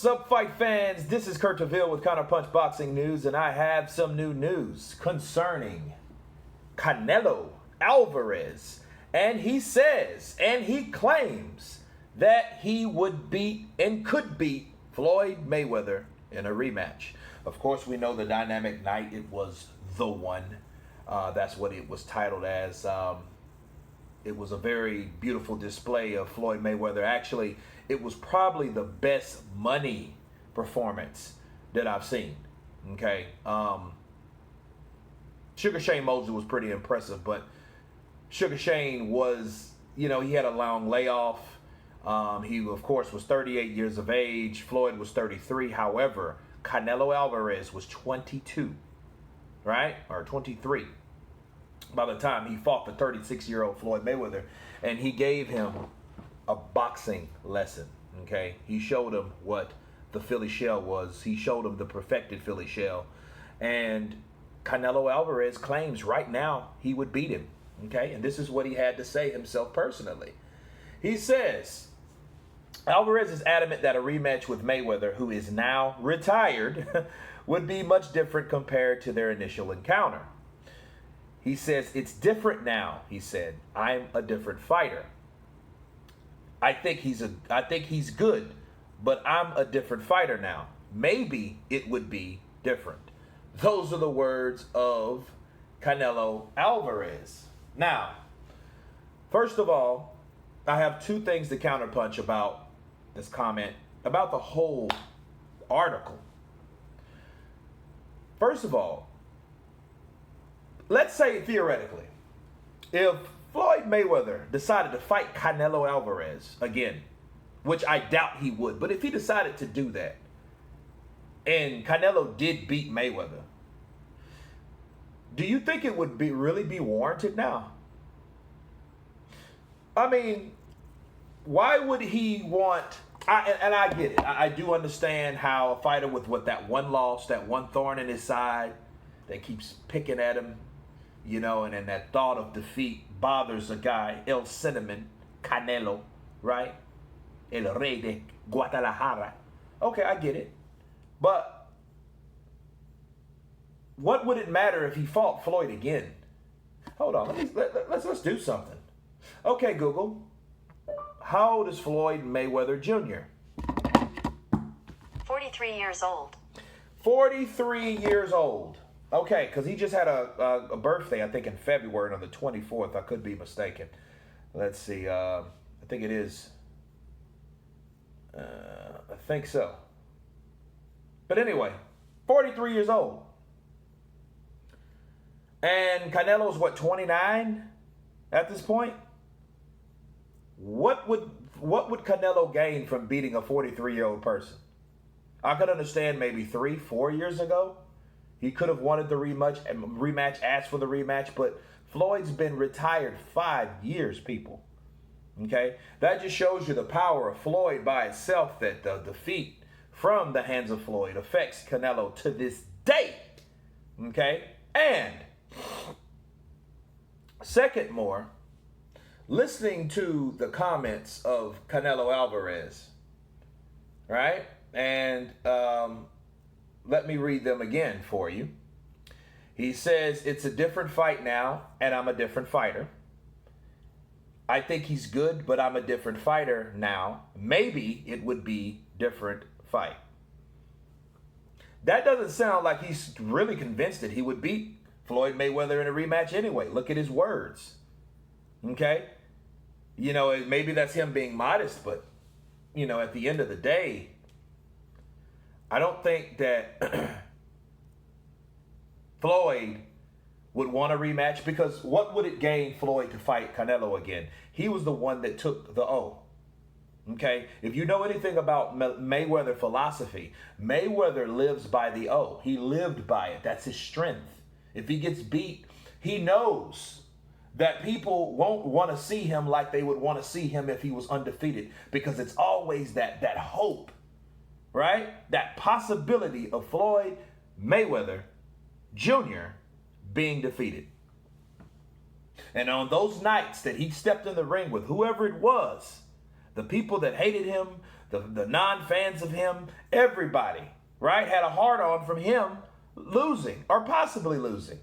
What's up, fight fans? This is Kurt DeVille with Counterpunch Boxing News, and I have some new news concerning Canelo Alvarez. And he says, and he claims that he would beat and could beat Floyd Mayweather in a rematch. Of course, we know the dynamic night, it was the one. That's what it was titled as. It was a very beautiful display of Floyd Mayweather. Actually, it was probably the best money performance that I've seen. Okay. Sugar Shane Mosley was pretty impressive, but Sugar Shane was, he had a long layoff. He, of course, was 38 years of age. Floyd was 33. However, Canelo Alvarez was 22, right? Or 23 by the time he fought the 36-year-old Floyd Mayweather. And he gave him a boxing lesson, okay? He showed him what the Philly shell was. He showed him the perfected Philly shell. And Canelo Alvarez claims right now he would beat him, okay? And this is what he had to say himself personally. He says, Alvarez is adamant that a rematch with Mayweather, who is now retired, would be much different compared to their initial encounter. He says, it's different now, he said. I'm a different fighter. I think he's good, but I'm a different fighter now. Maybe it would be different. Those are the words of Canelo Alvarez. Now, first of all, I have two things to counterpunch about this comment, about the whole article. First of all, let's say theoretically, if Floyd Mayweather decided to fight Canelo Alvarez again, which I doubt he would, but if he decided to do that, and Canelo did beat Mayweather, do you think it would really be warranted now? I mean, why would he want, and I get it, I do understand how a fighter with that one loss, that one thorn in his side, that keeps picking at him, and then that thought of defeat bothers a guy, El Cinnamon, Canelo, right? El Rey de Guadalajara. Okay, I get it. But what would it matter if he fought Floyd again? Hold on, let's do something. Okay, Google. How old is Floyd Mayweather Jr.? 43 years old. 43 years old. Okay, because he just had a birthday, I think, in February on the 24th. I could be mistaken. Let's see. I think it is. I think so. But anyway, 43 years old. And Canelo's, what, 29 at this point? What would Canelo gain from beating a 43-year-old person? I could understand maybe 3-4 years ago. He could have wanted the rematch, asked for the rematch, but Floyd's been retired 5 years, people. Okay? That just shows you the power of Floyd by itself, that the defeat from the hands of Floyd affects Canelo to this day. Okay? And second more, listening to the comments of Canelo Alvarez, right? And let me read them again for you. He says, it's a different fight now, and I'm a different fighter. I think he's good, but I'm a different fighter now. Maybe it would be different fight. That doesn't sound like he's really convinced that he would beat Floyd Mayweather in a rematch anyway. Look at his words. Okay? Maybe that's him being modest, but, at the end of the day, I don't think that Floyd would want a rematch, because what would it gain Floyd to fight Canelo again? He was the one that took the O. Okay? If you know anything about Mayweather philosophy, Mayweather lives by the O. He lived by it. That's his strength. If he gets beat, he knows that people won't want to see him like they would want to see him if he was undefeated, because it's always that hope, right? That possibility of Floyd Mayweather Jr. being defeated. And on those nights that he stepped in the ring with whoever it was, the people that hated him, the non-fans of him, everybody, right, had a hard-on from him losing or possibly losing.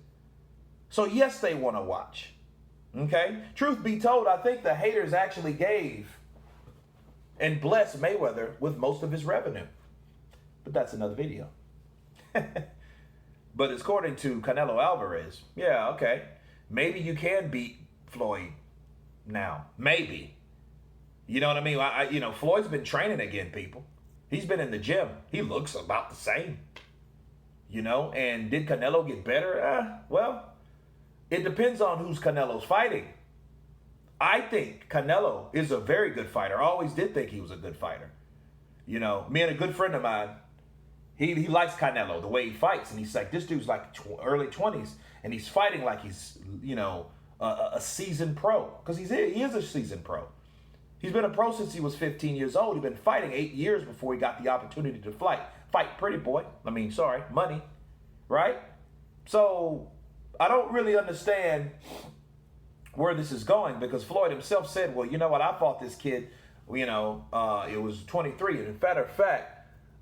So yes, they want to watch. Okay? Truth be told, I think the haters actually gave and blessed Mayweather with most of his revenue. But that's another video. But according to Canelo Alvarez, yeah, okay, maybe you can beat Floyd now. Maybe. You know what I mean? Floyd's been training again, people. He's been in the gym. He looks about the same. And did Canelo get better? Well, it depends on who's Canelo's fighting. I think Canelo is a very good fighter. I always did think he was a good fighter. Me and a good friend of mine, he likes Canelo, the way he fights. And he's like, this dude's like early 20s, and he's fighting like he's, a seasoned pro. Because he is a seasoned pro. He's been a pro since he was 15 years old. He's been fighting 8 years before he got the opportunity to fight pretty boy. Money, right? So I don't really understand where this is going, because Floyd himself said, well, you know what? I fought this kid, it was 23. And in matter of fact,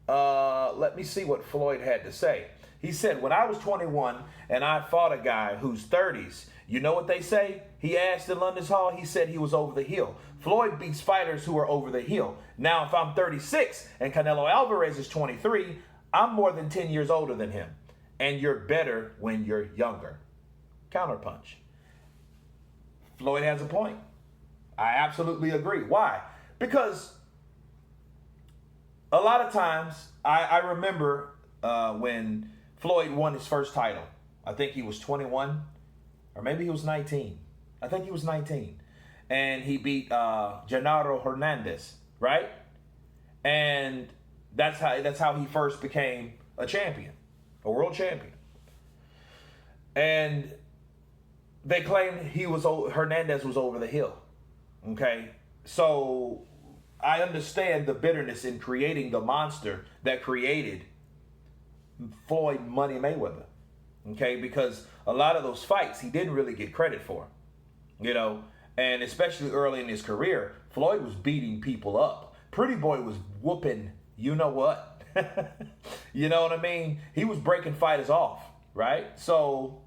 let me see what Floyd had to say. He said, when I was 21 and I fought a guy who's 30s, you know what they say? He asked in London's Hall, he said he was over the hill. Floyd beats fighters who are over the hill. Now, if I'm 36 and Canelo Alvarez is 23, I'm more than 10 years older than him. And you're better when you're younger. Counterpunch. Floyd has a point. I absolutely agree. Why? Because a lot of times, I remember when Floyd won his first title. I think he was 21, or maybe he was 19. I think he was 19. And he beat Genaro Hernandez, right? And that's how he first became a champion, a world champion. And they claimed Hernandez was over the hill. Okay? So I understand the bitterness in creating the monster that created Floyd Money Mayweather. Okay? Because a lot of those fights he didn't really get credit for. And especially early in his career, Floyd was beating people up. Pretty Boy was whooping you know what. You know what I mean? He was breaking fighters off, right? So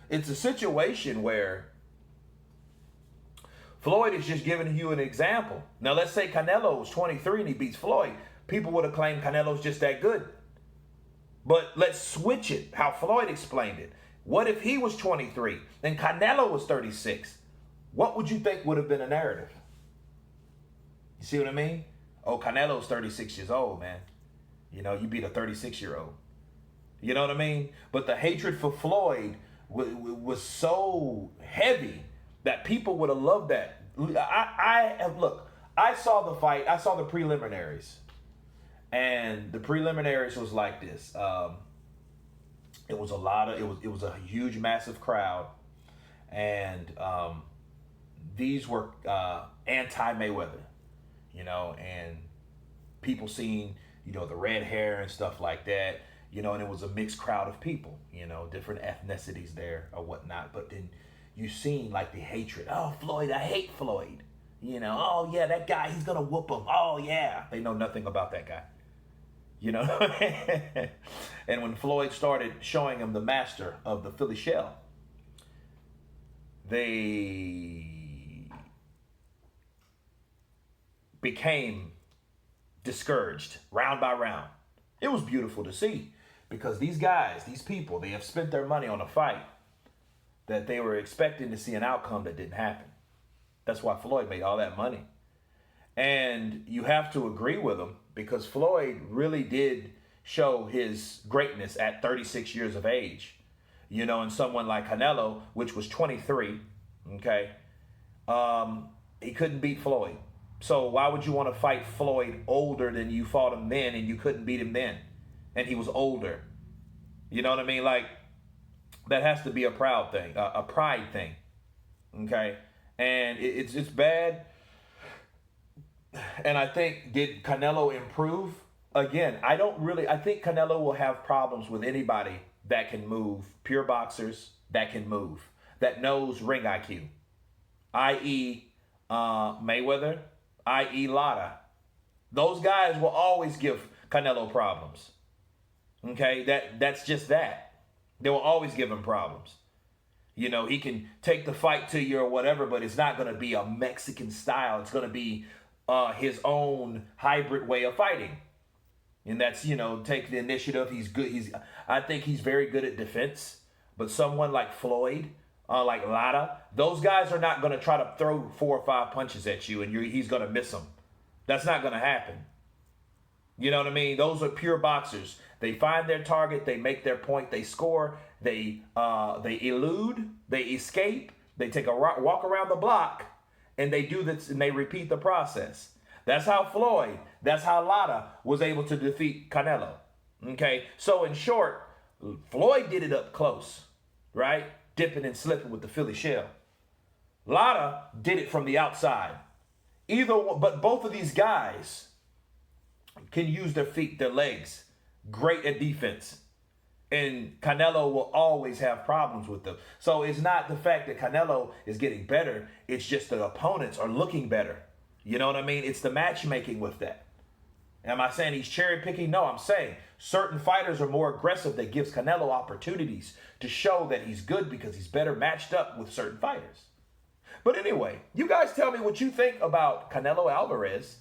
it's a situation where Floyd is just giving you an example. Now, let's say Canelo was 23 and he beats Floyd. People would have claimed Canelo's just that good. But let's switch it, how Floyd explained it. What if he was 23 and Canelo was 36? What would you think would have been a narrative? You see what I mean? Oh, Canelo's 36 years old, man. You beat a 36-year-old. You know what I mean? But the hatred for Floyd was so heavy that people would have loved that. I saw the fight. I saw the preliminaries. And the preliminaries was like this. It was a huge, massive crowd. And these were anti-Mayweather, and people seeing, the red hair and stuff like that, and it was a mixed crowd of people, different ethnicities there or whatnot. But then you seen like the hatred. Oh, Floyd, I hate Floyd. Oh yeah, that guy, he's gonna whoop him. Oh yeah. They know nothing about that guy. And when Floyd started showing him the master of the Philly shell, they became discouraged round by round. It was beautiful to see, because these guys, these people, they have spent their money on a fight that they were expecting to see an outcome that didn't happen. That's why Floyd made all that money. And you have to agree with him, because Floyd really did show his greatness at 36 years of age. And someone like Canelo, which was 23, okay, he couldn't beat Floyd. So why would you want to fight Floyd older than you fought him then, and you couldn't beat him then? And he was older. You know what I mean? Like, that has to be a proud thing, a pride thing, okay? And it's bad. And I think, did Canelo improve? Again, I think Canelo will have problems with anybody that can move, pure boxers that can move, that knows ring IQ, i.e. Mayweather, i.e. Lotta, Those guys will always give Canelo problems. Okay, that's just that. They will always give him problems. You know, he can take the fight to you or whatever, but it's not going to be a Mexican style. It's going to be his own hybrid way of fighting. And that's, you know, take the initiative. He's good. I think he's very good at defense. But someone like Floyd, like Lara, those guys are not going to try to throw 4 or 5 punches at you and he's going to miss them. That's not going to happen. You know what I mean? Those are pure boxers. They find their target, they make their point, they score, they elude, they escape, they take a walk around the block, and they do this and they repeat the process. That's how Floyd, that's how Lara was able to defeat Canelo. Okay, so in short, Floyd did it up close, right? Dipping and slipping with the Philly shell. Lara did it from the outside. But both of these guys can use their feet, their legs, great at defense. And Canelo will always have problems with them. So it's not the fact that Canelo is getting better. It's just the opponents are looking better. You know what I mean? It's the matchmaking with that. Am I saying he's cherry picking? No, I'm saying certain fighters are more aggressive. That gives Canelo opportunities to show that he's good because he's better matched up with certain fighters. But anyway, you guys tell me what you think about Canelo Alvarez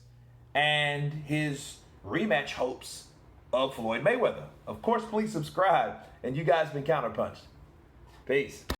and his rematch hopes of Floyd Mayweather. Of course, please subscribe. And you guys been Counterpunched. Peace.